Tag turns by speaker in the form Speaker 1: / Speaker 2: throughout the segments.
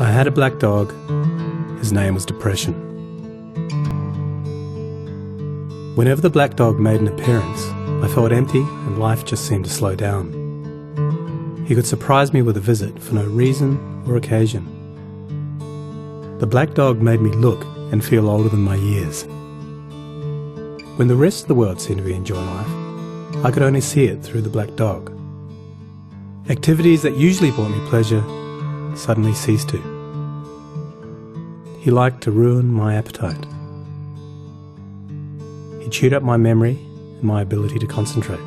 Speaker 1: I had a black dog. His name was Depression. Whenever the black dog made an appearance, I felt empty and life just seemed to slow down. He could surprise me with a visit for no reason or occasion. The black dog made me look and feel older than my years. When the rest of the world seemed to be enjoying life, I could only see it through the black dog. Activities that usually brought me pleasure suddenly ceased to. He liked to ruin my appetite. He chewed up my memory and my ability to concentrate.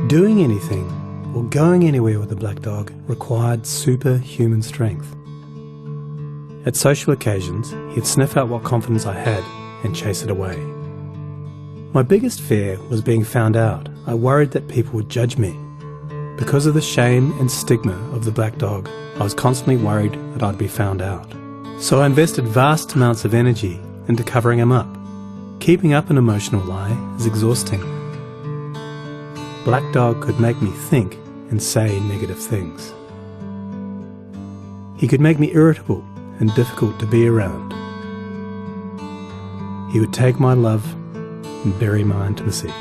Speaker 1: Doing anything or going anywhere with a black dog required superhuman strength. At social occasions, he'd sniff out what confidence I had and chase it away. My biggest fear was being found out. I worried that people would judge me. Because of the shame and stigma of the black dog, I was constantly worried that I'd be found out. So I invested vast amounts of energy into covering him up. Keeping up an emotional lie is exhausting. Black dog could make me think and say negative things. He could make me irritable and difficult to be around. He would take my love and bury my intimacy.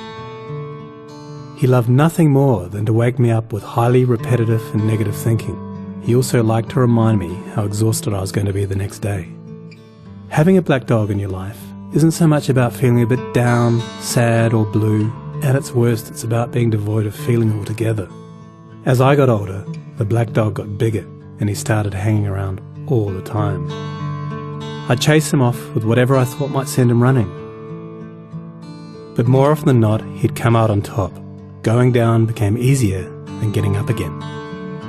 Speaker 1: He loved nothing more than to wake me up with highly repetitive and negative thinking. He also liked to remind me how exhausted I was going to be the next day. Having a black dog in your life isn't so much about feeling a bit down, sad or blue. At its worst, it's about being devoid of feeling altogether. As I got older, the black dog got bigger and he started hanging around all the time. I'd chase him off with whatever I thought might send him running. But more often than not, he'd come out on top. Going down became easier than getting up again.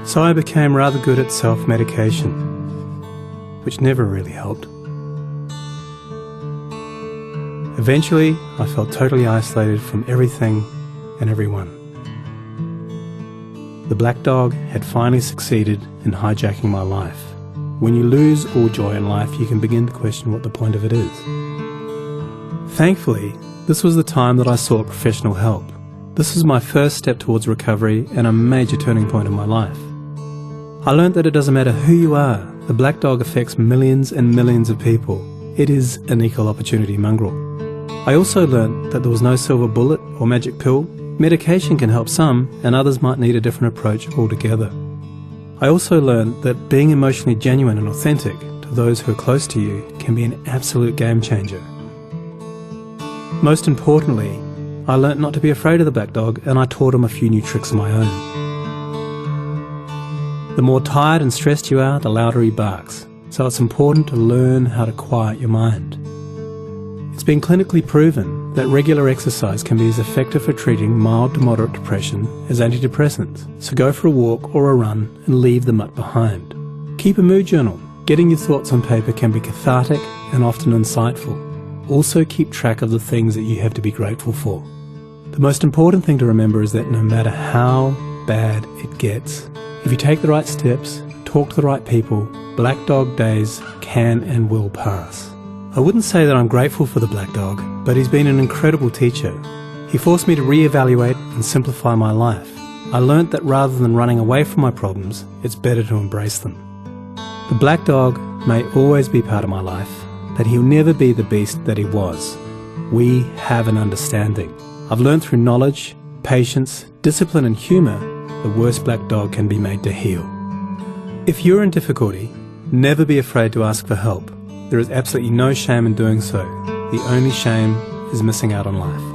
Speaker 1: So I became rather good at self-medication, which never really helped. Eventually, I felt totally isolated from everything and everyone. The black dog had finally succeeded in hijacking my life. When you lose all joy in life, you can begin to question what the point of it is. Thankfully, this was the time that I sought professional help. This was my first step towards recovery and a major turning point in my life. I learned that it doesn't matter who you are, the black dog affects millions and millions of people. It is an equal opportunity mongrel. I also learned that there was no silver bullet or magic pill. Medication can help some, and others might need a different approach altogether. I also learned that being emotionally genuine and authentic to those who are close to you can be an absolute game changer. Most importantly, I learnt not to be afraid of the black dog, and I taught him a few new tricks of my own. The more tired and stressed you are, the louder he barks, so it's important to learn how to quiet your mind. It's been clinically proven that regular exercise can be as effective for treating mild to moderate depression as antidepressants, so go for a walk or a run and leave the mutt behind. Keep a mood journal. Getting your thoughts on paper can be cathartic and often insightful. Also keep track of the things that you have to be grateful for. The most important thing to remember is that no matter how bad it gets, if you take the right steps, talk to the right people, black dog days can and will pass. I wouldn't say that I'm grateful for the black dog, but he's been an incredible teacher. He forced me to reevaluate and simplify my life. I learnt that rather than running away from my problems, it's better to embrace them. The black dog may always be part of my life, but he'll never be the beast that he was. We have an understanding. I've learned through knowledge, patience, discipline and humour, the worst black dog can be made to heal. If you're in difficulty, never be afraid to ask for help. There is absolutely no shame in doing so. The only shame is missing out on life.